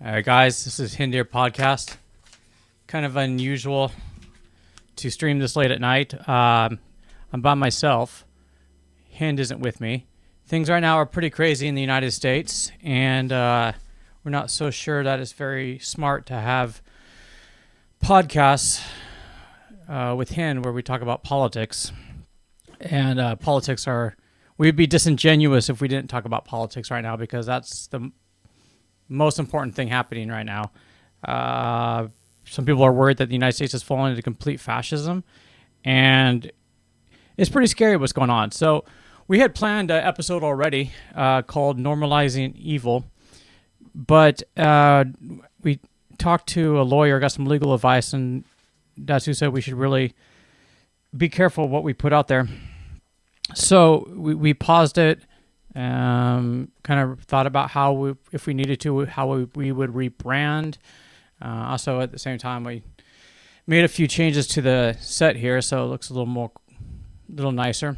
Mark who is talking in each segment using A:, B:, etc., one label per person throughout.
A: All right, guys, this is Hind Deer Podcast. Kind of unusual to stream this late at night. I'm by myself. Hind isn't with me. Things right now are pretty crazy in the United States, and we're not so sure that it's very smart to have podcasts with Hind where we talk about politics. And we'd be disingenuous if we didn't talk about politics right now, because that's the most important thing happening right now. Some people are worried that the United States has fallen into complete fascism, and it's pretty scary what's going on. So we had planned an episode already called Normalizing Evil, but we talked to a lawyer, got some legal advice, and that's who said we should really be careful what we put out there. So we paused it, kind of thought about how if we needed to, how we would rebrand. Also, at the same time, we made a few changes to the set here, so it looks a little nicer.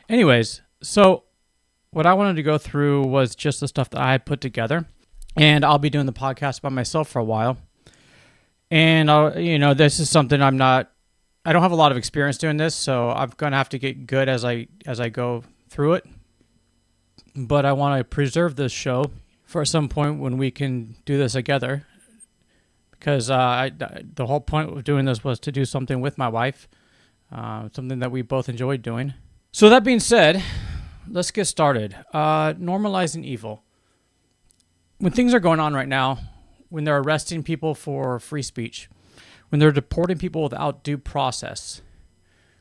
A: Anyways, so what I wanted to go through was just the stuff that I had put together, and I'll be doing the podcast by myself for a while. And this is something I don't have a lot of experience doing this, so I'm going to have to get good as I go through it. But I want to preserve this show for some point when we can do this together, because the whole point of doing this was to do something with my wife, something that we both enjoyed doing. So that being said, let's get started. Normalizing evil. When things are going on right now, when they're arresting people for free speech, when they're deporting people without due process,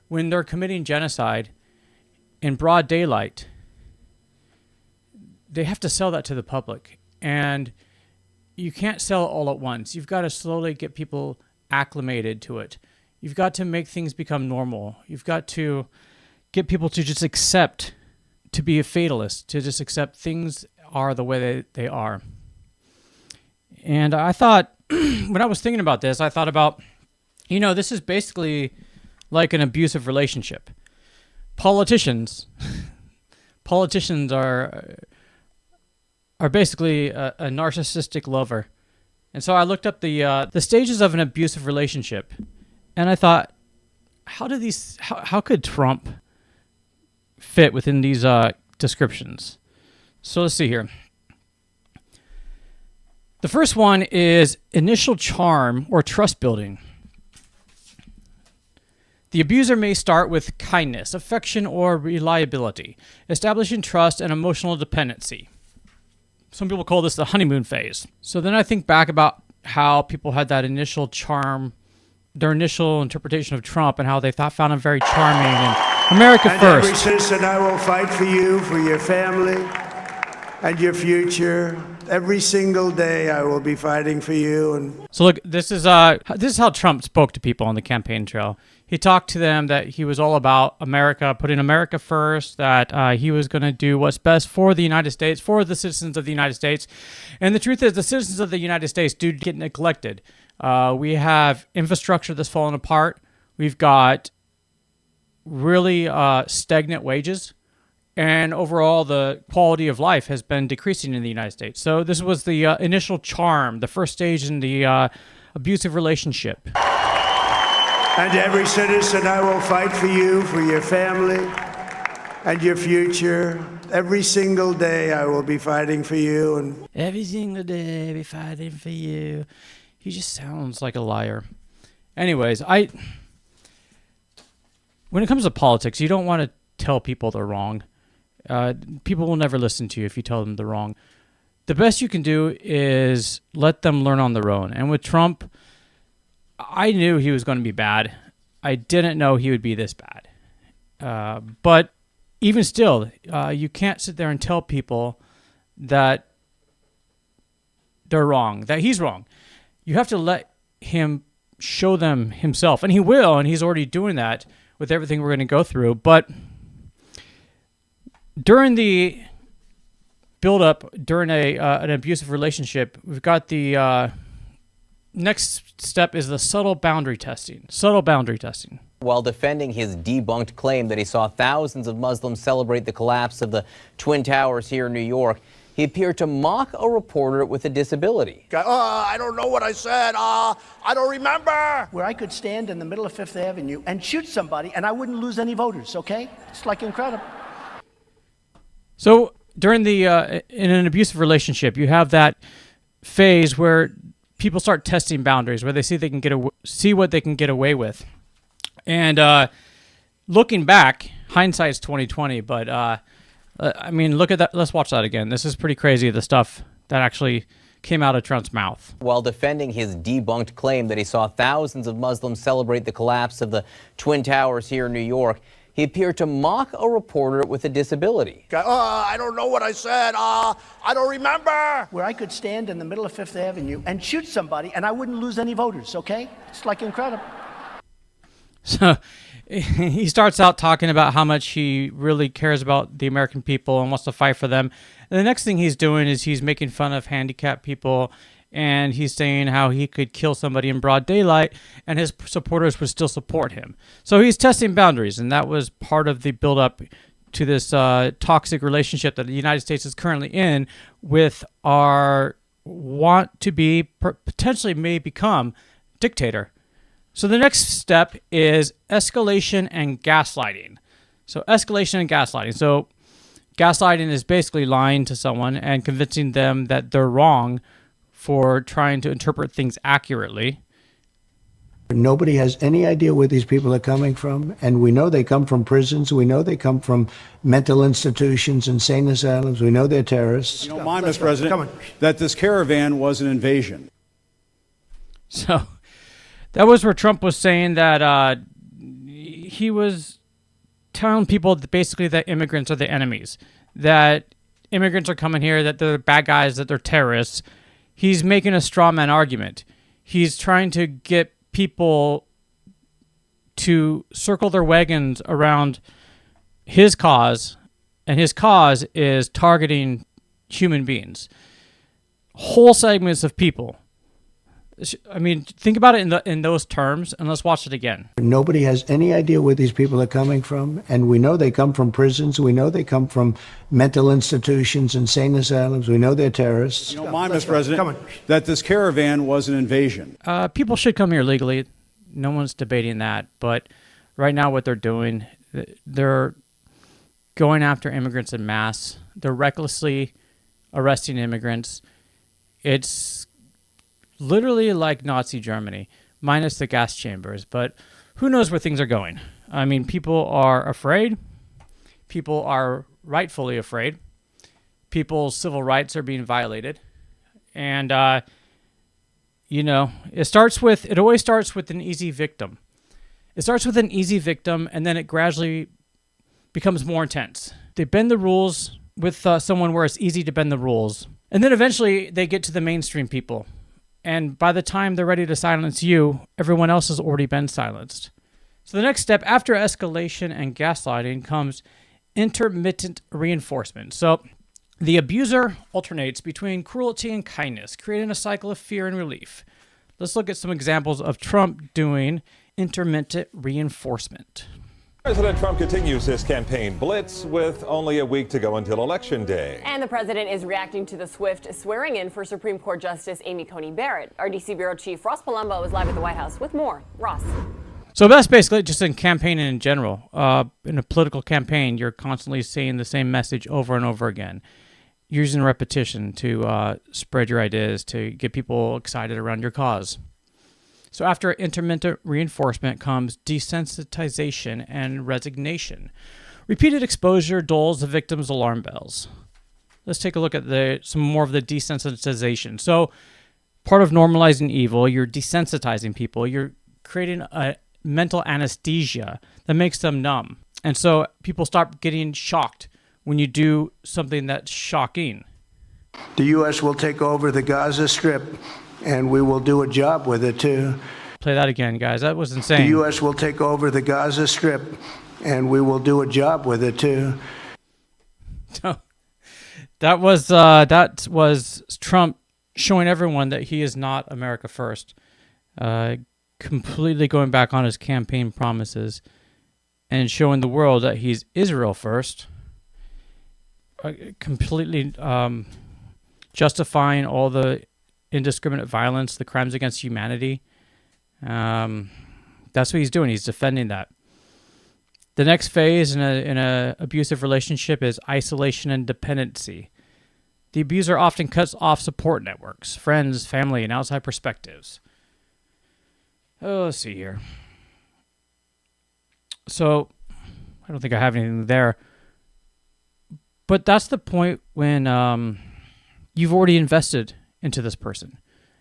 A: when they're committing genocide in broad daylight, they have to sell that to the public. And you can't sell it all at once. You've got to slowly get people acclimated to it. You've got to make things become normal. You've got to get people to just accept, to be a fatalist, to just accept things are the way they are. And I thought, when I was thinking about this, I thought about, this is basically like an abusive relationship. Politicians are basically a narcissistic lover. And so I looked up the stages of an abusive relationship, and I thought, how could Trump fit within these descriptions? So let's see here. The first one is initial charm or trust building. The abuser may start with kindness, affection, or reliability, establishing trust and emotional dependency. Some people call this the honeymoon phase. So then I think back about how people had that initial charm, their initial interpretation of Trump, and how they found him very charming and America first.
B: Every citizen, I will fight for you, for your family, and your future. Every single day, I will be fighting for you.
A: So look, this is how Trump spoke to people on the campaign trail. He talked to them that he was all about America, putting America first, that he was going to do what's best for the United States, for the citizens of the United States. And the truth is, the citizens of the United States do get neglected. We have infrastructure that's falling apart. We've got really stagnant wages. And overall, the quality of life has been decreasing in the United States. So this was the initial charm, the first stage in the abusive relationship.
B: And every citizen, I will fight for you, for your family, and your future. Every single day, I will be fighting for you.
A: Every single day, I'll be fighting for you. He just sounds like a liar. Anyways, when it comes to politics, you don't want to tell people they're wrong. People will never listen to you if you tell them they're wrong. The best you can do is let them learn on their own. And with Trump, I knew he was going to be bad. I didn't know he would be this bad. But even still, you can't sit there and tell people that they're wrong, that he's wrong. You have to let him show them himself. And he will, and he's already doing that with everything we're going to go through. But during the build-up, during an abusive relationship, we've got the next step is the subtle boundary testing.
C: While defending his debunked claim that he saw thousands of Muslims celebrate the collapse of the Twin Towers here in New York, he appeared to mock a reporter with a disability.
D: I don't know what I said. I don't remember.
B: Where I could stand in the middle of Fifth Avenue and shoot somebody and I wouldn't lose any voters, okay? It's like incredible.
A: So during in an abusive relationship, you have that phase where people start testing boundaries, where they see what they can get away with. And looking back, hindsight's 2020, but I mean, look at that. Let's watch that again. This is pretty crazy, the stuff that actually came out of Trump's mouth.
C: While defending his debunked claim that he saw thousands of Muslims celebrate the collapse of the Twin Towers here in New York, he appeared to mock a reporter with a disability.
D: I don't know what I said. I don't remember.
B: Where I could stand in the middle of Fifth Avenue and shoot somebody and I wouldn't lose any voters, okay? It's like incredible.
A: So he starts out talking about how much he really cares about the American people and wants to fight for them. And the next thing he's doing is he's making fun of handicapped people, and he's saying how he could kill somebody in broad daylight and his supporters would still support him. So he's testing boundaries, and that was part of the buildup to this toxic relationship that the United States is currently in with our want to be, potentially may become, dictator. So the next step is escalation and gaslighting. So escalation and gaslighting. So gaslighting is basically lying to someone and convincing them that they're wrong for trying to interpret things accurately.
B: Nobody has any idea where these people are coming from, and we know they come from prisons. We know they come from mental institutions, insane asylums. We know they're terrorists.
E: You don't mind, Mr. President, that this caravan was an invasion.
A: So that was where Trump was saying that he was telling people that basically that immigrants are the enemies, that immigrants are coming here, that they're bad guys, that they're terrorists. He's making a straw man argument. He's trying to get people to circle their wagons around his cause, and his cause is targeting human beings, whole segments of people. I mean, think about it in those terms, and let's watch it again.
B: Nobody has any idea where these people are coming from, and we know they come from prisons. We know they come from mental institutions, insane asylums. We know they're terrorists.
E: You don't mind, Mr. President, that this caravan was an invasion.
A: People should come here legally. No one's debating that. But right now what they're doing, they're going after immigrants en masse. They're recklessly arresting immigrants. It's literally like Nazi Germany, minus the gas chambers. But who knows where things are going? I mean, people are afraid. People are rightfully afraid. People's civil rights are being violated. And, it always starts with an easy victim. It starts with an easy victim, and then it gradually becomes more intense. They bend the rules with someone where it's easy to bend the rules. And then eventually they get to the mainstream people. And by the time they're ready to silence you, everyone else has already been silenced. So the next step after escalation and gaslighting comes intermittent reinforcement. So the abuser alternates between cruelty and kindness, creating a cycle of fear and relief. Let's look at some examples of Trump doing intermittent reinforcement.
F: President Trump continues his campaign blitz with only a week to go until Election Day.
G: And the president is reacting to the swift swearing in for Supreme Court Justice Amy Coney Barrett. Our D.C. Bureau Chief Ross Palumbo is live at the White House with more. Ross.
A: So that's basically just in campaigning in general. In a political campaign, you're constantly saying the same message over and over again, using repetition to spread your ideas, to get people excited around your cause. So after intermittent reinforcement comes desensitization and resignation. Repeated exposure dulls the victim's alarm bells. Let's take a look at some more of the desensitization. So part of normalizing evil, you're desensitizing people. You're creating a mental anesthesia that makes them numb. And so people stop getting shocked when you do something that's shocking.
B: The U.S. will take over the Gaza Strip, and we will do a job with it, too.
A: Play that again, guys. That was insane.
B: The U.S. will take over the Gaza Strip, and we will do a job with it, too.
A: That was Trump showing everyone that he is not America first, completely going back on his campaign promises and showing the world that he's Israel first, completely justifying all the indiscriminate violence, the crimes against humanity. That's what he's doing. He's defending that. The next phase in a abusive relationship is isolation and dependency. The abuser often cuts off support networks, friends, family, and outside perspectives. Oh, let's see here. So, I don't think I have anything there. But that's the point when you've already invested into this person.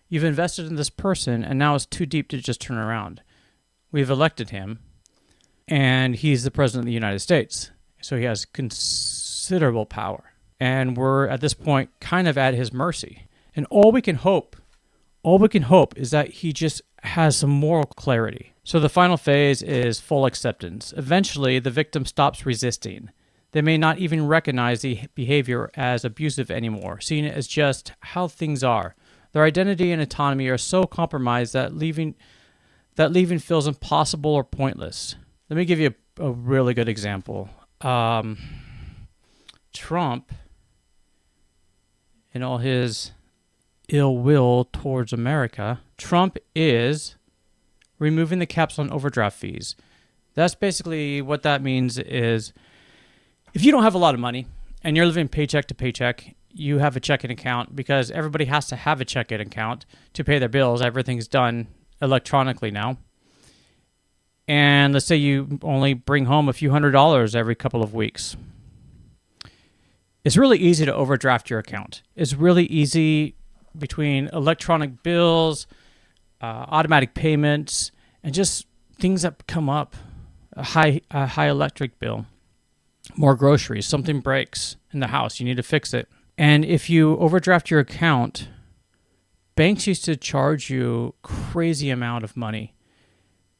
A: You've invested in this person, and now it's too deep to just turn around. We've elected him, and he's the president of the United States. So he has considerable power. And we're, at this point, kind of at his mercy. And all we can hope is that he just has some moral clarity. So the final phase is full acceptance. Eventually, the victim stops resisting. They may not even recognize the behavior as abusive anymore, seeing it as just how things are. Their identity and autonomy are so compromised that leaving feels impossible or pointless. Let me give you a really good example. Trump, in all his ill will towards America, Trump is removing the caps on overdraft fees. That's basically what that means is if you don't have a lot of money and you're living paycheck to paycheck, you have a checking account because everybody has to have a checking account to pay their bills. Everything's done electronically now. And let's say you only bring home a few $100s every couple of weeks. It's really easy to overdraft your account. It's really easy between electronic bills, automatic payments, and just things that come up. A high electric bill, more groceries, something breaks in the house, you need to fix it. And if you overdraft your account, banks used to charge you crazy amount of money,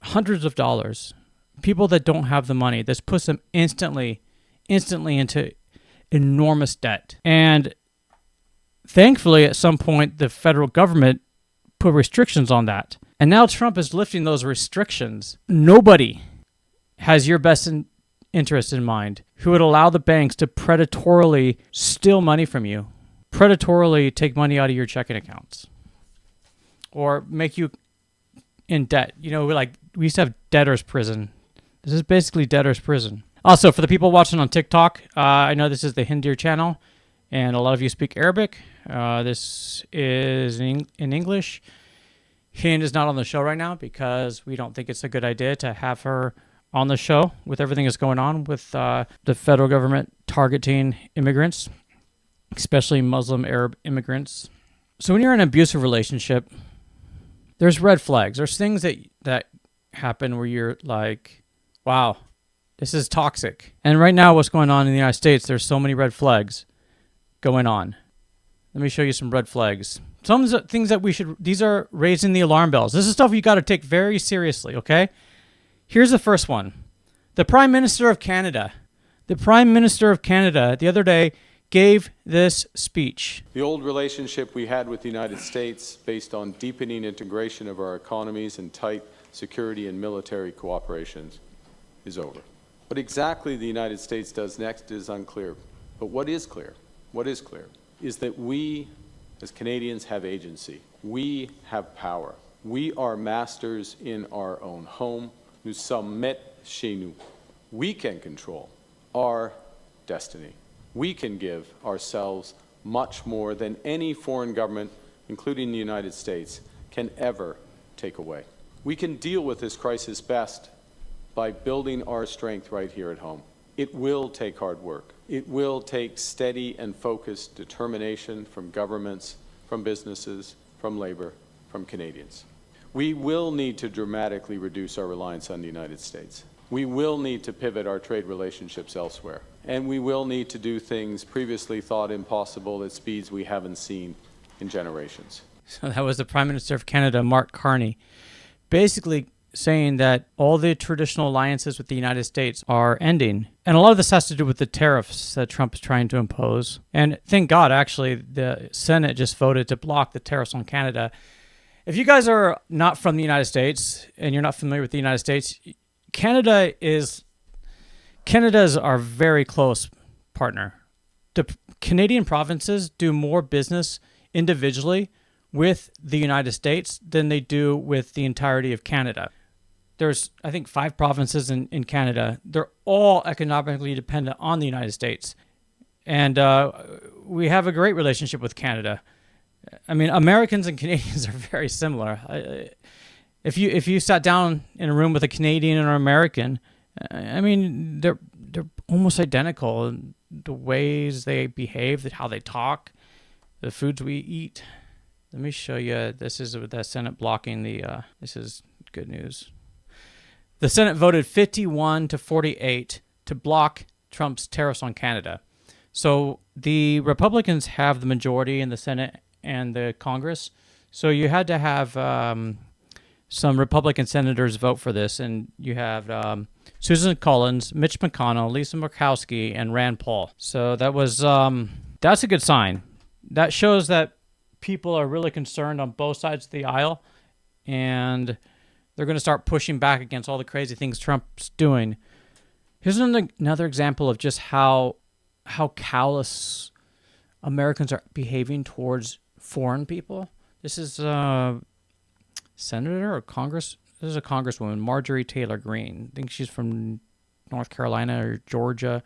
A: hundreds of dollars. People that don't have the money, this puts them instantly into enormous debt. And thankfully, at some point, the federal government put restrictions on that. And now Trump is lifting those restrictions. Nobody has your best interest in mind who would allow the banks to predatorily steal money from you, predatorily take money out of your checking accounts, or make you in debt. You know, like we used to have debtor's prison. This is basically debtor's prison. Also, for the people watching on TikTok, I know this is the Hind Deer channel, and a lot of you speak Arabic. This is in English. Hind is not on the show right now because we don't think it's a good idea to have her on the show with everything that's going on with the federal government targeting immigrants, especially Muslim Arab immigrants. So when you're in an abusive relationship, there's red flags. There's things that happen where you're like, wow, this is toxic. And right now what's going on in the United States, there's so many red flags going on. Let me show you some red flags. Some things that these are raising the alarm bells. This is stuff you got to take very seriously, okay? Here's the first one. The Prime Minister of Canada. The Prime Minister of Canada the other day gave this speech.
H: The old relationship we had with the United States, based on deepening integration of our economies and tight security and military cooperations, is over. What exactly the United States does next is unclear. But what is clear is that we, as Canadians, have agency. We have power. We are masters in our own home. Nous sommes maîtres chez nous. We can control our destiny. We can give ourselves much more than any foreign government, including the United States, can ever take away. We can deal with this crisis best by building our strength right here at home. It will take hard work. It will take steady and focused determination from governments, from businesses, from labor, from Canadians. We will need to dramatically reduce our reliance on the United States. We will need to pivot our trade relationships elsewhere. And we will need to do things previously thought impossible at speeds we haven't seen in generations.
A: So that was the Prime Minister of Canada, Mark Carney, basically saying that all the traditional alliances with the United States are ending. And a lot of this has to do with the tariffs that Trump is trying to impose. And thank God, actually, the Senate just voted to block the tariffs on Canada. If you guys are not from the United States and you're not familiar with the United States, Canada is our very close partner. the Canadian provinces do more business individually with the United States than they do with the entirety of Canada. There's, I think, 5 provinces in Canada. They're all economically dependent on the United States. And we have a great relationship with Canada. I mean, Americans and Canadians are very similar. If you sat down in a room with a Canadian and an American, I mean, they're almost identical. The ways they behave, how they talk, the foods we eat. Let me show you. This is the Senate blocking the. This is good news. The Senate voted 51-48 to block Trump's tariffs on Canada. So the Republicans have the majority in the Senate and the Congress. So you had to have some Republican senators vote for this, and you have Susan Collins, Mitch McConnell, Lisa Murkowski, and Rand Paul. So that was that's a good sign. That shows that people are really concerned on both sides of the aisle, and they're going to start pushing back against all the crazy things Trump's doing. Here's another example of just how callous Americans are behaving towards foreign people. This is a senator or Congress. This is a congresswoman, Marjorie Taylor Greene. I think she's from North Carolina or Georgia.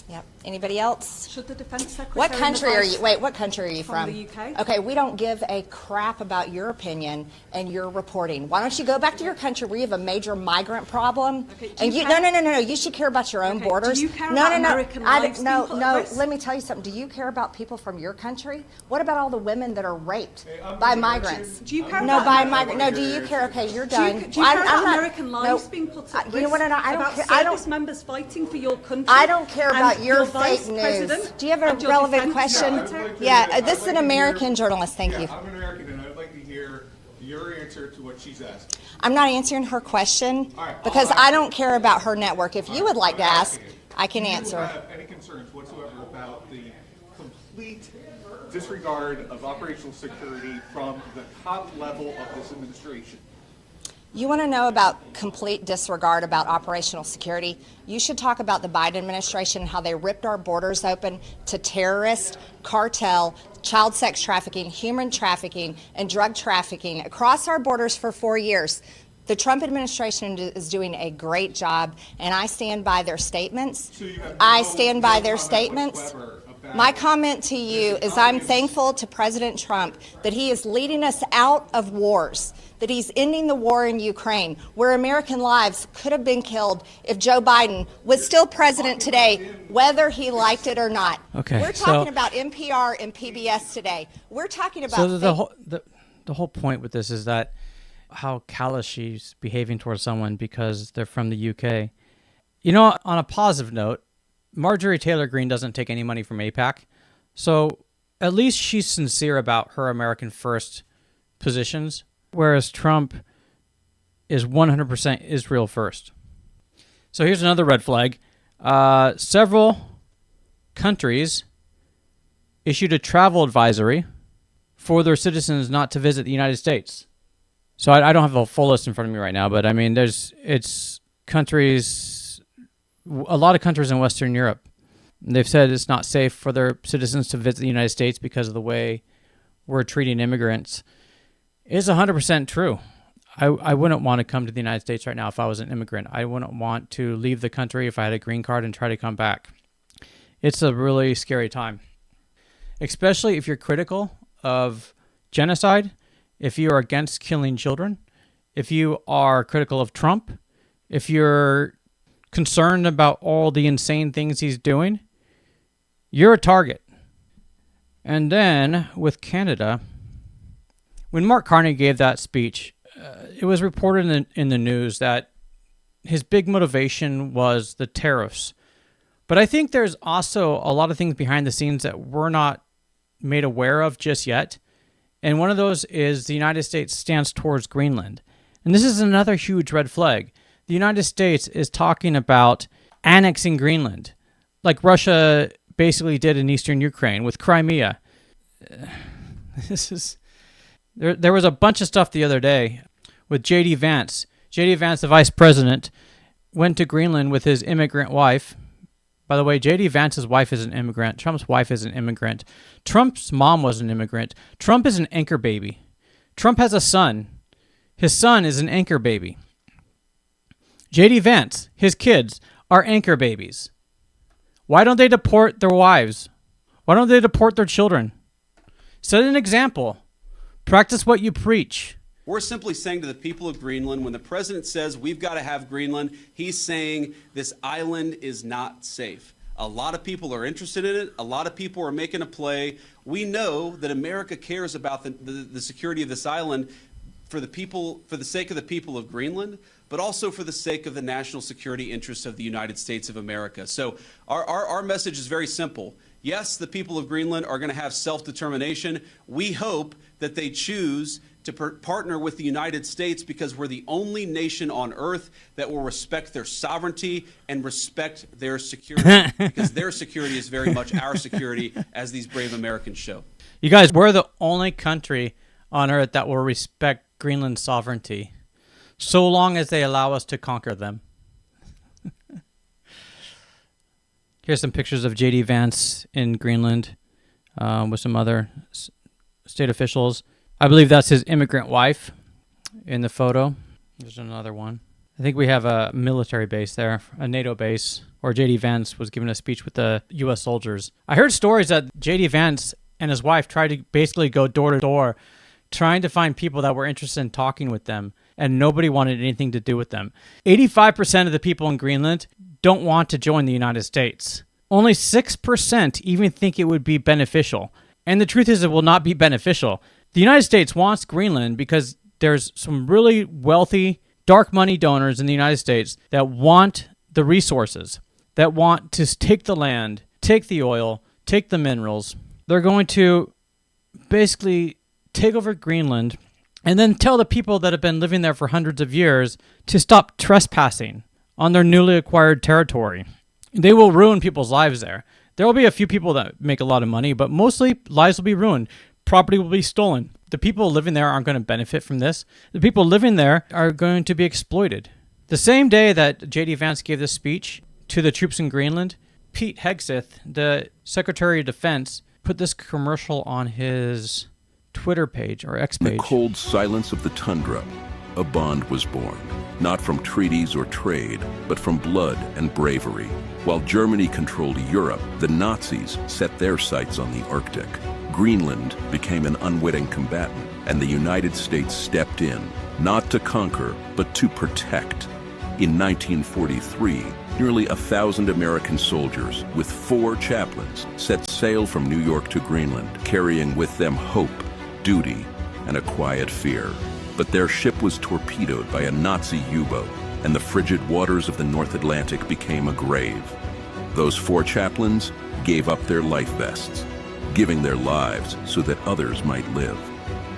I: Yep. Anybody else?
J: Should the defense secretary?
I: What country are you? Wait, what country are you from?
J: The UK.
I: Okay, we don't give a crap about your opinion and your reporting. Why don't you go back to your country where you have a major migrant problem?
J: Okay,
I: and you no. You should care about your own borders.
J: Do you care
I: no,
J: about
I: no,
J: American lives being put at risk?
I: Let me tell you something. Do you care about people from your country? What about all the women that are raped by migrants?
J: Do you care
I: No,
J: about
I: by migrants. No, do you care? Okay, you're done.
J: Do you care about American lives being put at risk?
I: You know what? I don't
J: about
I: care.
J: service members fighting for your country.
I: I don't care about
J: and
I: your
J: vice
I: fake news.
J: president
I: Do you have a
J: and your
I: relevant
J: defense
I: question?
J: secretary?
I: Yeah, this is an American journalist. Thank you.
K: I'm an American, and I'd like to hear your answer to what she's asked.
I: I'm not answering her question
K: All right,
I: because I don't care about her network. If you would like to ask, I can answer.
K: Do you have any concerns whatsoever about the complete disregard of operational security from the top level of this administration?
I: You want to know about complete disregard about operational security? You should talk about the Biden administration, how they ripped our borders open to terrorist, cartel, child sex trafficking, human trafficking, and drug trafficking across our borders for 4 years. The Trump administration is doing a great job, and I stand by their statements.
K: So
I: I stand by their statements. My comment to you is I'm thankful to President Trump that he is leading us out of wars, that he's ending the war in Ukraine, where American lives could have been killed if Joe Biden was still president today, whether he liked it or not.
A: Okay,
I: we're talking about NPR and PBS today. We're talking about
A: So the whole point with this is that how callous she's behaving towards someone because they're from the UK. You know, on a positive note, Marjorie Taylor Greene doesn't take any money from AIPAC, so at least she's sincere about her American first positions, whereas Trump is 100% Israel first. So here's another red flag. Several countries issued a travel advisory for their citizens not to visit the United States. So I don't have a full list in front of me right now, but I mean, it's countries... A lot of countries in Western Europe, they've said it's not safe for their citizens to visit the United States because of the way we're treating immigrants. It's 100% true. I wouldn't want to come to the United States right now if I was an immigrant. I wouldn't want to leave the country if I had a green card and try to come back. It's a really scary time, especially if you're critical of genocide, if you are against killing children, if you are critical of Trump, if you're concerned about all the insane things he's doing, you're a target. And then with Canada, when Mark Carney gave that speech, it was reported in the news that his big motivation was the tariffs. But I think there's also a lot of things behind the scenes that we're not made aware of just yet. And one of those is the United States stance towards Greenland. And this is another huge red flag. The United States is talking about annexing Greenland, like Russia basically did in eastern Ukraine with Crimea. There was a bunch of stuff the other day with J.D. Vance. J.D. Vance, the vice president, went to Greenland with his immigrant wife, By the way, J.D. Vance's wife is an immigrant. Trump's wife is an immigrant. Trump's mom was an immigrant. Trump is an anchor baby. Trump has a son. His son is an anchor baby. J.D. Vance, his kids, are anchor babies. Why don't they deport their wives? Why don't they deport their children? Set an example. Practice what you preach.
L: We're simply saying to the people of Greenland, when the president says we've got to have Greenland, he's saying this island is not safe. A lot of people are interested in it. A lot of people are making a play. We know that America cares about the security of this island for the sake of the people of Greenland, but also for the sake of the national security interests of the United States of America. So our message is very simple. Yes, the people of Greenland are going to have self-determination. We hope that they choose to partner with the United States because we're the only nation on earth that will respect their sovereignty and respect their security, because their security is very much our security, as these brave Americans show.
A: You guys, we're the only country on earth that will respect Greenland's sovereignty, so long as they allow us to conquer them. Here's some pictures of J.D. Vance in Greenland with some other state officials. I believe that's his immigrant wife in the photo. There's another one. I think we have a military base there, a NATO base, where J.D. Vance was giving a speech with the U.S. soldiers. I heard stories that J.D. Vance and his wife tried to basically go door to door, trying to find people that were interested in talking with them, and nobody wanted anything to do with them. 85% of the people in Greenland don't want to join the United States. Only 6% even think it would be beneficial. And the truth is, it will not be beneficial. The United States wants Greenland because there's some really wealthy, dark money donors in the United States that want the resources, that want to take the land, take the oil, take the minerals. They're going to basically take over Greenland and then tell the people that have been living there for hundreds of years to stop trespassing on their newly acquired territory. They will ruin people's lives there. There will be a few people that make a lot of money, but mostly lives will be ruined. Property will be stolen. The people living there aren't going to benefit from this. The people living there are going to be exploited. The same day that J.D. Vance gave this speech to the troops in Greenland, Pete Hegseth, the Secretary of Defense, put this commercial on his Twitter page or X page.
M: In the cold silence of the tundra, a bond was born, not from treaties or trade, but from blood and bravery. While Germany controlled Europe, the Nazis set their sights on the Arctic. Greenland became an unwitting combatant, and the United States stepped in, not to conquer, but to protect. In 1943, nearly 1,000 American soldiers with 4 chaplains set sail from New York to Greenland, carrying with them hope, duty, and a quiet fear. But their ship was torpedoed by a Nazi U-boat, and the frigid waters of the North Atlantic became a grave. Those 4 chaplains gave up their life vests, giving their lives so that others might live,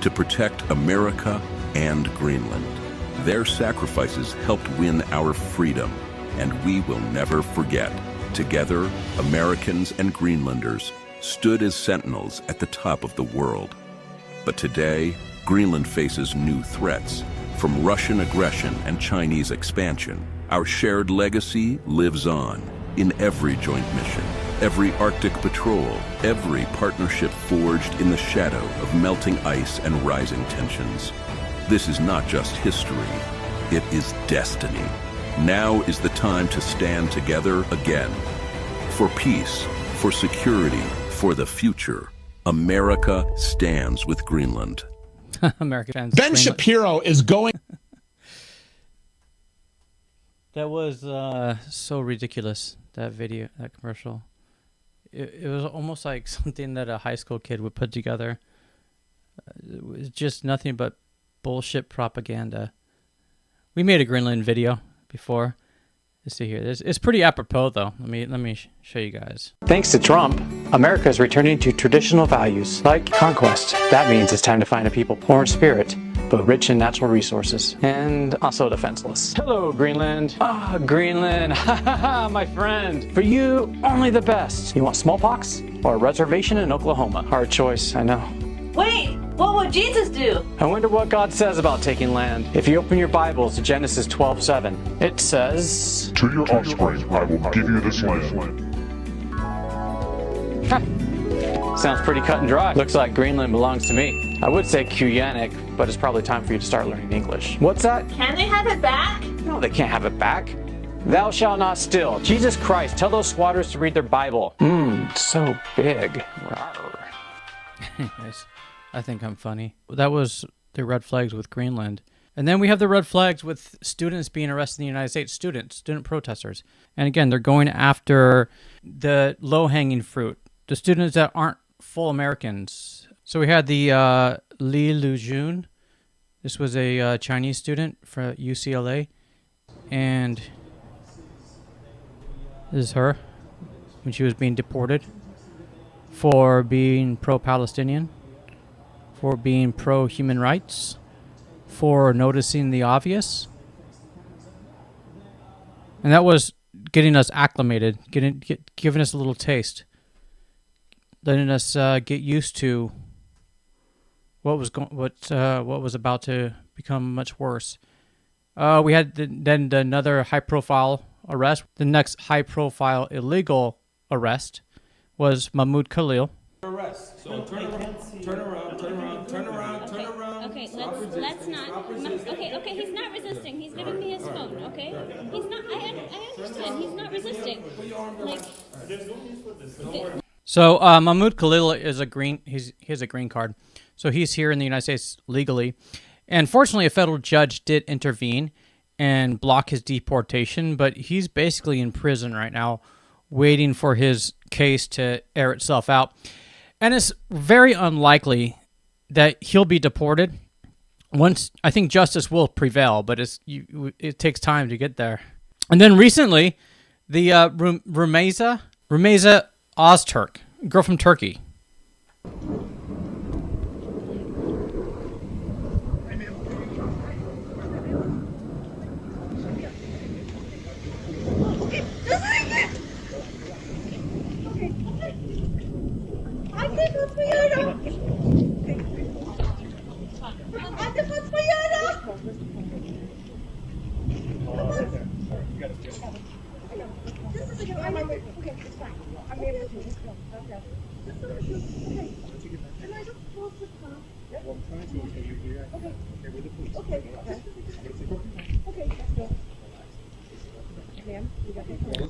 M: to protect America and Greenland. Their sacrifices helped win our freedom, and we will never forget. Together, Americans and Greenlanders stood as sentinels at the top of the world. But today, Greenland faces new threats, from Russian aggression and Chinese expansion. Our shared legacy lives on in every joint mission, every Arctic patrol, every partnership forged in the shadow of melting ice and rising tensions. This is not just history, it is destiny. Now is the time to stand together again. For peace, for security, for the future, America stands with Greenland.
A: America stands
N: Ben
A: with Greenland.
N: Shapiro is going...
A: That was so ridiculous, that video, that commercial. It was almost like something that a high school kid would put together. It was just nothing but bullshit propaganda. We made a Greenland video before. Let's see here. It's pretty apropos, though. Let me show you guys.
O: Thanks to Trump, America is returning to traditional values like conquest. That means it's time to find a people poor in spirit, but rich in natural resources, and also defenseless. Hello, Greenland. Greenland. Ha ha ha, my friend. For you, only the best. You want smallpox or a reservation in Oklahoma? Hard choice, I know.
J: Wait, what would Jesus do?
O: I wonder what God says about taking land. If you open your Bibles to Genesis 12:7, it says,
P: "To your offspring I will give you this land,
O: Sounds pretty cut and dry. Looks like Greenland belongs to me. I would say Qyanic, but it's probably time for you to start learning English. What's that?
J: Can they have it back?
O: No, they can't have it back. Thou shalt not steal. Jesus Christ, tell those squatters to read their Bible. So big.
A: Anyways, I think I'm funny. That was the red flags with Greenland. And then we have the red flags with students being arrested in the United States. Student protesters. And again, they're going after the low-hanging fruit. The students that aren't full Americans. So we had the Li Lujun. This was a Chinese student from UCLA. And this is her when she was being deported for being pro-Palestinian, for being pro-human rights, for noticing the obvious. And that was getting us acclimated, giving us a little taste, letting us get used to what was about to become much worse. We had then another high-profile arrest. The next high-profile illegal arrest was Mahmoud Khalil.
N: Arrest. So turn around.
P: Okay, let's not. Okay, he's not resisting. He's giving me his phone, okay? He's not, I understand. He's not resisting.
A: So Mahmoud Khalil is he has a green card. So he's here in the United States legally. And fortunately, a federal judge did intervene and block his deportation, but he's basically in prison right now, waiting for his case to air itself out. And it's very unlikely that he'll be deported. I think justice will prevail, but it takes time to get there. And then recently, the Rumeysa Ozturk, girl from Turkey.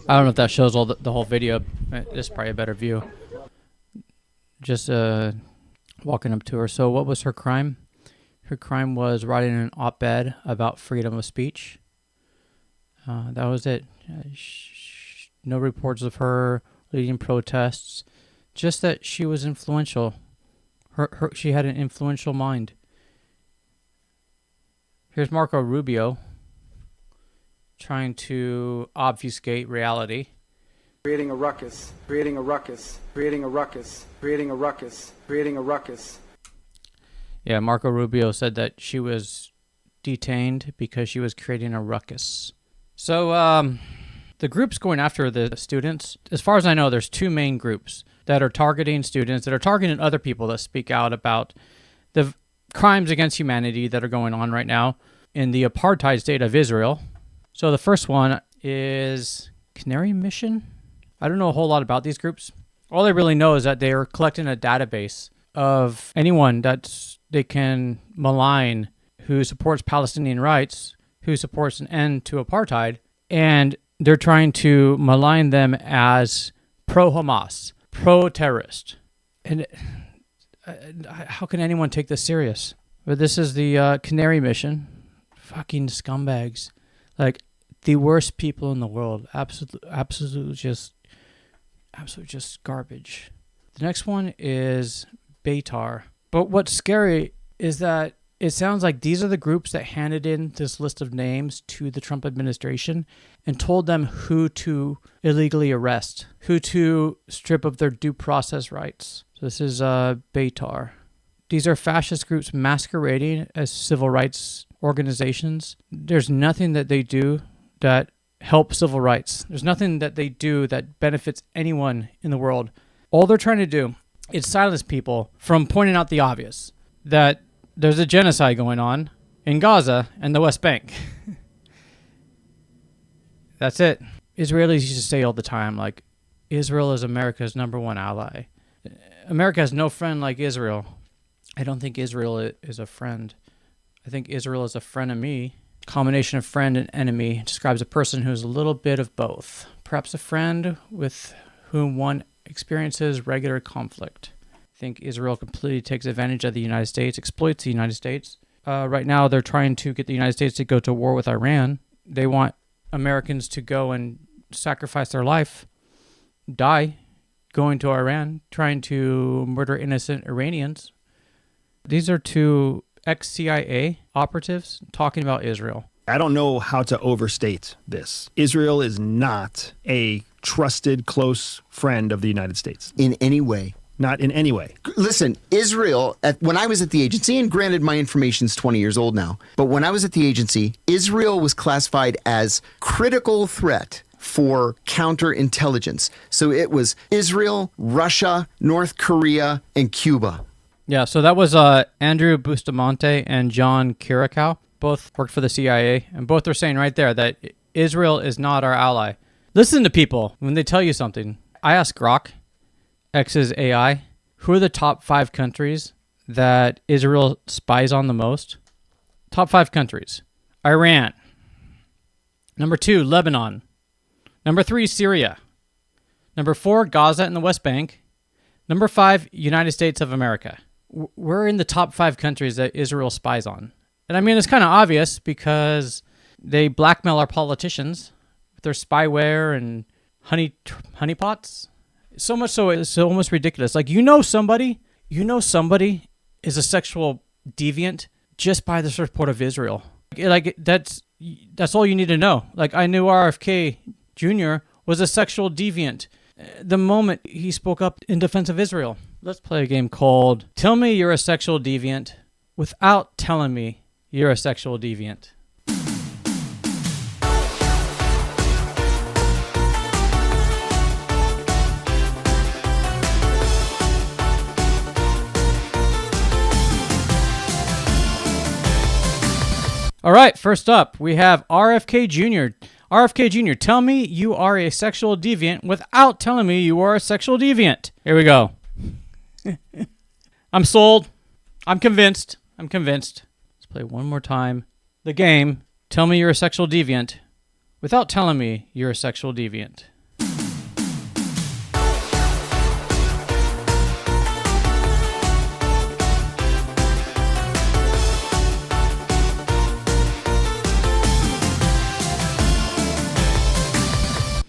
A: I don't know if that shows all the whole video. This is probably a better view. Just walking up to her. So what was her crime? Her crime was writing an op-ed about freedom of speech. That was it. No reports of her leading protests. Just that she was influential. She had an influential mind. Here's Marco Rubio trying to obfuscate reality.
Q: Creating a ruckus, creating a ruckus, creating a ruckus, creating a ruckus, creating a ruckus.
A: Yeah, Marco Rubio said that she was detained because she was creating a ruckus. So the groups going after the students, as far as I know, there's two main groups that are targeting students, that are targeting other people that speak out about the crimes against humanity that are going on right now in the apartheid state of Israel. So the first one is Canary Mission. I don't know a whole lot about these groups. All I really know is that they are collecting a database of anyone that they can malign who supports Palestinian rights, who supports an end to apartheid, and they're trying to malign them as pro-Hamas, pro-terrorist. And how can anyone take this serious? But this is the Canary Mission. Fucking scumbags. Like, the worst people in the world. Absolute just garbage. The next one is Beitar. But what's scary is that it sounds like these are the groups that handed in this list of names to the Trump administration and told them who to illegally arrest, who to strip of their due process rights. So this is Beitar. These are fascist groups masquerading as civil rights organizations. There's nothing that they do that helps civil rights. There's nothing that they do that benefits anyone in the world. All they're trying to do is silence people from pointing out the obvious, that there's a genocide going on in Gaza and the West Bank. That's it. Israelis used to say all the time, like, Israel is America's #1 ally. America has no friend like Israel. I don't think Israel is a friend. I think Israel is a frenemy. Combination of friend and enemy describes a person who is a little bit of both. Perhaps a friend with whom one experiences regular conflict. I think Israel completely takes advantage of the United States, exploits the United States. Right now, they're trying to get the United States to go to war with Iran. They want Americans to go and sacrifice their life, die, going to Iran, trying to murder innocent Iranians. These are two ex-CIA operatives talking about Israel.
R: I don't know how to overstate this. Israel is not a trusted, close friend of the United States.
S: In any way.
R: Not in any way.
S: Listen, Israel, when I was at the agency, and granted my information's 20 years old now, but when I was at the agency, Israel was classified as critical threat for counterintelligence. So it was Israel, Russia, North Korea, and Cuba.
A: Yeah, so that was Andrew Bustamante and John Kiriakou. Both worked for the CIA, and both are saying right there that Israel is not our ally. Listen to people when they tell you something. I asked Grok, X's AI, who are the top 5 countries that Israel spies on the most? Top 5 countries. Iran. Number 2, Lebanon. Number 3, Syria. Number 4, Gaza and the West Bank. Number 5, United States of America. We're in the top 5 countries that Israel spies on. And I mean, it's kind of obvious because they blackmail our politicians with their spyware and honeypots. So much so it's almost ridiculous. Like, somebody is a sexual deviant just by this report of Israel. Like that's all you need to know. Like, I knew RFK Jr. was a sexual deviant the moment he spoke up in defense of Israel. Let's play a game called Tell Me You're a Sexual Deviant Without Telling Me You're a Sexual Deviant. All right, first up, we have RFK Jr. RFK Jr., tell me you are a sexual deviant without telling me you are a sexual deviant. Here we go. I'm sold. I'm convinced. Let's play one more time. The game, tell me you're a sexual deviant without telling me you're a sexual deviant.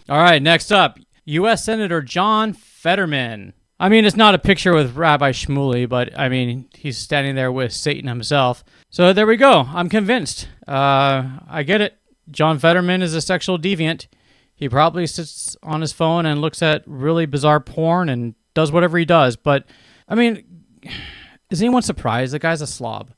A: All right, next up, U.S. Senator John Fetterman. I mean, it's not a picture with Rabbi Shmuley, but I mean, he's standing there with Satan himself. So there we go. I'm convinced. I get it. John Fetterman is a sexual deviant. He probably sits on his phone and looks at really bizarre porn and does whatever he does. But, I mean, is anyone surprised? The guy's a slob.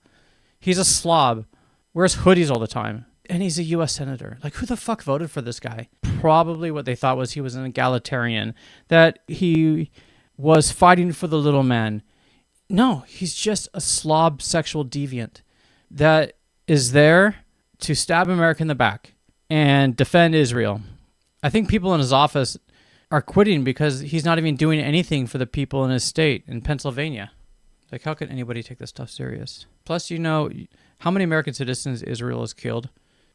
A: He's a slob. Wears hoodies all the time. And he's a U.S. senator. Like, who the fuck voted for this guy? Probably what they thought was he was an egalitarian, that he was fighting for the little man. No, he's just a slob sexual deviant that is there to stab America in the back and defend Israel. I think people in his office are quitting because he's not even doing anything for the people in his state in Pennsylvania. Like, how can anybody take this stuff serious? Plus, how many American citizens Israel has killed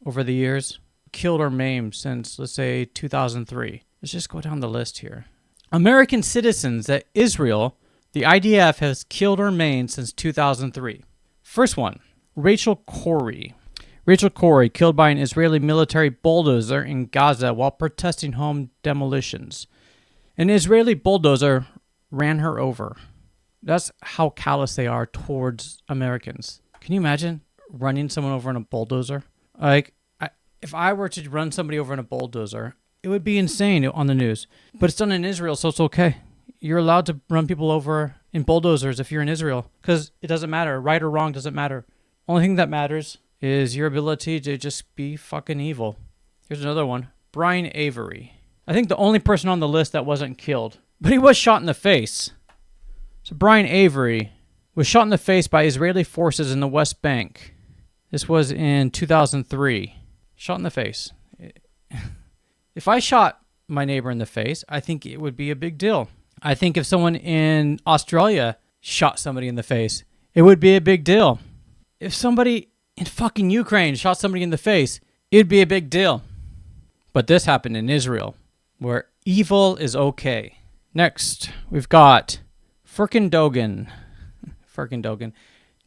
A: over the years? Killed or maimed since, let's say, 2003. Let's just go down the list here. American citizens that Israel, the IDF, has killed or maimed since 2003. First one, Rachel Corrie. Rachel Corrie, killed by an Israeli military bulldozer in Gaza while protesting home demolitions. An Israeli bulldozer ran her over. That's how callous they are towards Americans. Can you imagine running someone over in a bulldozer? Like, if I were to run somebody over in a bulldozer, it would be insane on the news. But it's done in Israel, so it's okay. You're allowed to run people over in bulldozers if you're in Israel, because it doesn't matter. Right or wrong doesn't matter. Only thing that matters is your ability to just be fucking evil. Here's another one. Brian Avery. I think the only person on the list that wasn't killed, but he was shot in the face. So Brian Avery was shot in the face by Israeli forces in the West Bank. This was in 2003. Shot in the face. If I shot my neighbor in the face, I think it would be a big deal. I think if someone in Australia shot somebody in the face, it would be a big deal. If somebody in fucking Ukraine shot somebody in the face, it'd be a big deal. But this happened in Israel, where evil is okay. Next, we've got Firkin-Dogan.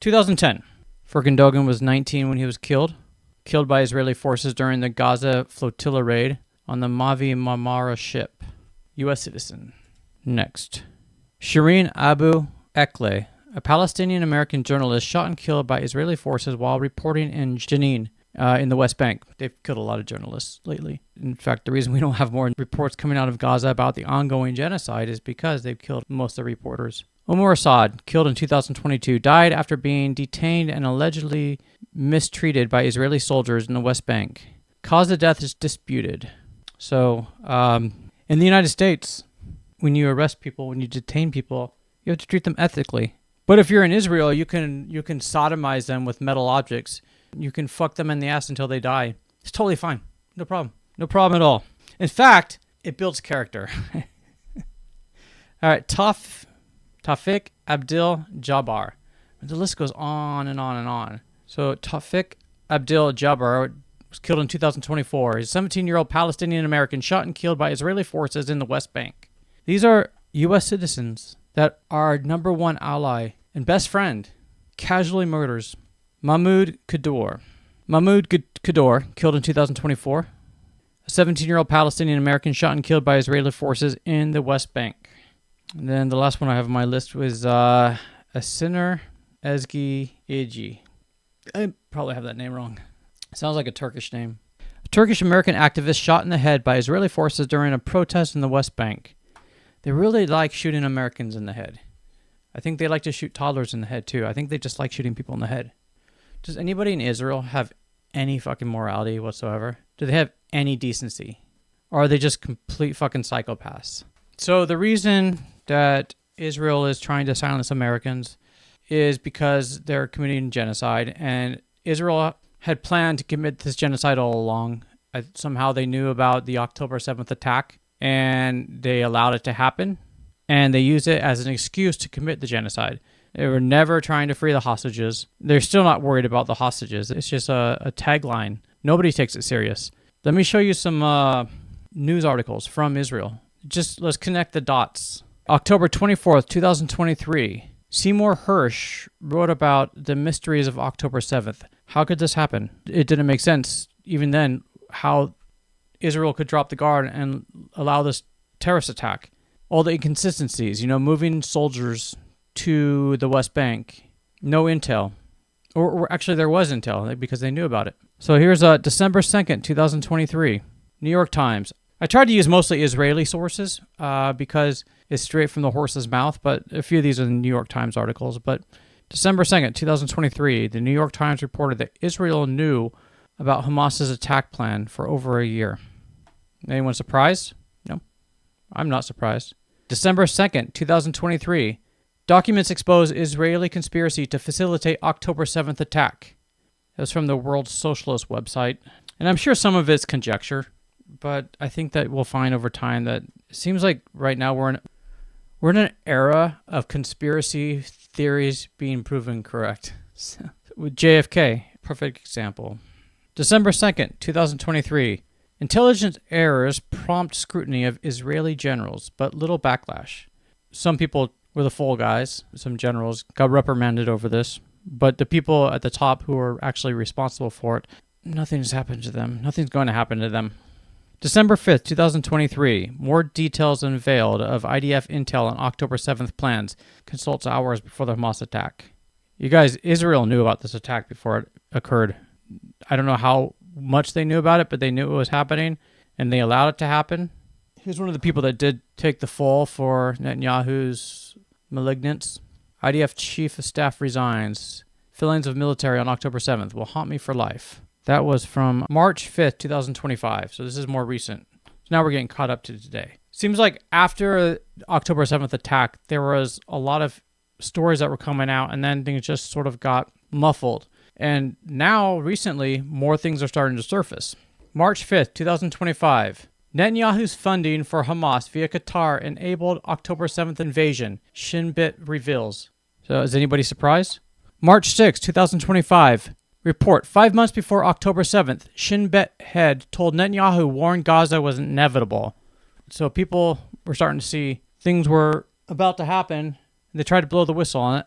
A: 2010. Firkin-Dogan was 19 when he was killed by Israeli forces during the Gaza flotilla raid on the Mavi Marmara ship. U.S. citizen. Next, Shireen Abu Akleh, a Palestinian-American journalist shot and killed by Israeli forces while reporting in Jenin in the West Bank. They've killed a lot of journalists lately. In fact, the reason we don't have more reports coming out of Gaza about the ongoing genocide is because they've killed most of the reporters. Omar Assad, killed in 2022, died after being detained and allegedly mistreated by Israeli soldiers in the West Bank. Cause of death is disputed. So, in the United States, when you arrest people, when you detain people, you have to treat them ethically. But if you're in Israel, you can sodomize them with metal objects. You can fuck them in the ass until they die. It's totally fine. No problem. No problem at all. In fact, it builds character. All right, Tawfiq Abdul Jabbar. The list goes on and on and on. So Tawfiq Abdul Jabbar was killed in 2024. He's a 17-year-old Palestinian American shot and killed by Israeli forces in the West Bank. These are U.S. citizens that our number one ally and best friend casually murders. Mahmoud Kaddour, killed in 2024. A 17-year-old Palestinian American shot and killed by Israeli forces in the West Bank. And then the last one I have on my list was Asinur Ezgi Egi. I probably have that name wrong. Sounds like a Turkish name. A Turkish-American activist shot in the head by Israeli forces during a protest in the West Bank. They really like shooting Americans in the head. I think they like to shoot toddlers in the head too. I think they just like shooting people in the head. Does anybody in Israel have any fucking morality whatsoever? Do they have any decency? Or are they just complete fucking psychopaths? So the reason that Israel is trying to silence Americans is because they're committing genocide, and Israel had planned to commit this genocide all along. Somehow they knew about the October 7th attack, and they allowed it to happen, and they used it as an excuse to commit the genocide. They were never trying to free the hostages. They're still not worried about the hostages. It's just a tagline. Nobody takes it serious. Let me show you some news articles from Israel. Just let's connect the dots. October 24th, 2023. Seymour Hersh wrote about the mysteries of October 7th. How could this happen? It didn't make sense, even then, how Israel could drop the guard and allow this terrorist attack. All the inconsistencies, moving soldiers to the West Bank. No intel. Or actually, there was intel because they knew about it. So here's December 2nd, 2023. New York Times. I tried to use mostly Israeli sources because it's straight from the horse's mouth, but a few of these are the New York Times articles. But December 2nd, 2023, the New York Times reported that Israel knew about Hamas's attack plan for over a year. Anyone surprised? No, I'm not surprised. December 2nd, 2023, documents expose Israeli conspiracy to facilitate October 7th attack. That was from the World Socialist website. And I'm sure some of it's conjecture, but I think that we'll find over time that it seems like right now we're in an era of conspiracy theories being proven correct. So, with JFK, perfect example. December 2nd, 2023. Intelligence errors prompt scrutiny of Israeli generals, but little backlash. Some people were the fall guys. Some generals got reprimanded over this. But the people at the top who are actually responsible for it, nothing's happened to them. Nothing's going to happen to them. December 5th, 2023. More details unveiled of IDF intel on October 7th plans. Consults hours before the Hamas attack. You guys, Israel knew about this attack before it occurred. I don't know how much they knew about it, but they knew it was happening, and they allowed it to happen. Here's one of the people that did take the fall for Netanyahu's malignance. IDF Chief of Staff resigns. Fillings of military on October 7th will haunt me for life. That was from March 5th, 2025. So this is more recent. So now we're getting caught up to today. Seems like after October 7th attack, there was a lot of stories that were coming out, and then things just sort of got muffled. And now, recently, more things are starting to surface. March 5th, 2025. Netanyahu's funding for Hamas via Qatar enabled October 7th invasion, Shin Bet reveals. So is anybody surprised? March 6, 2025. Report, 5 months before October 7th, Shin Bet head told Netanyahu war in Gaza was inevitable. So people were starting to see things were about to happen. They tried to blow the whistle on it,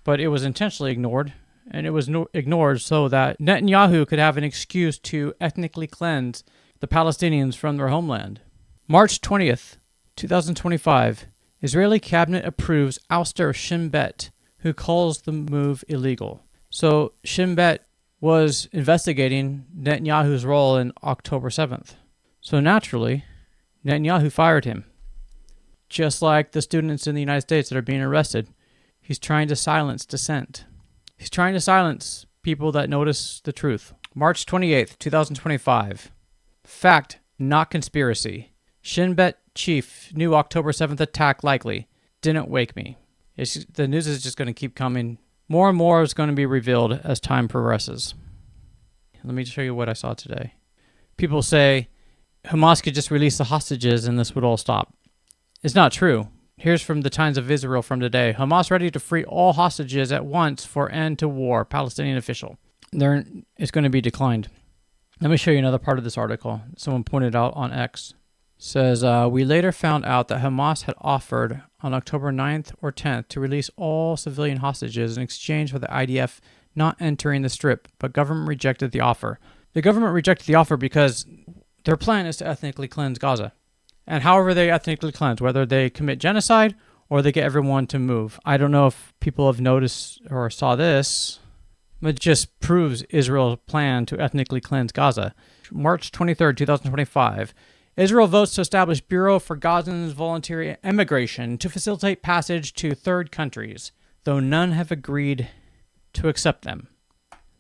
A: but it was intentionally ignored. And it was ignored so that Netanyahu could have an excuse to ethnically cleanse the Palestinians from their homeland. March 20th, 2025. Israeli cabinet approves ouster of Shin Bet, who calls the move illegal. So Shin Bet was investigating Netanyahu's role in October 7th. So naturally, Netanyahu fired him. Just like the students in the United States that are being arrested, he's trying to silence dissent. He's trying to silence people that notice the truth. March 28th, 2025. Fact, not conspiracy. Shin Bet chief knew October 7th attack likely. Didn't wake me. The news is just going to keep coming. More and more is going to be revealed as time progresses. Let me show you what I saw today. People say Hamas could just release the hostages and this would all stop. It's not true. Here's from the Times of Israel from today. Hamas ready to free all hostages at once for end to war. Palestinian official. It's going to be declined. Let me show you another part of this article. Someone pointed out on X. It says, we later found out that Hamas had offered on October 9th or 10th to release all civilian hostages in exchange for the IDF not entering the Strip, but government rejected the offer. The government rejected the offer because their plan is to ethnically cleanse Gaza. And however they ethnically cleanse, whether they commit genocide or they get everyone to move. I don't know if people have noticed or saw this, but it just proves Israel's plan to ethnically cleanse Gaza. March 23rd, 2025. Israel votes to establish Bureau for Gazans voluntary immigration to facilitate passage to third countries, though none have agreed to accept them.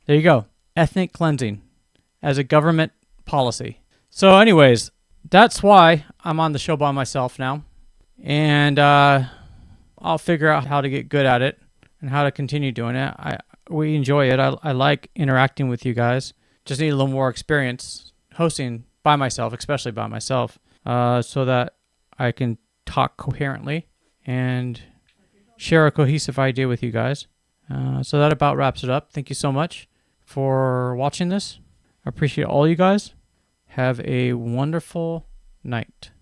A: There you go. Ethnic cleansing as a government policy. So anyways, that's why I'm on the show by myself now. And I'll figure out how to get good at it and how to continue doing it. We enjoy it. I like interacting with you guys. Just need a little more experience hosting by myself, especially by myself, so that I can talk coherently and share a cohesive idea with you guys. So that about wraps it up. Thank you so much for watching this. I appreciate all you guys. Have a wonderful night.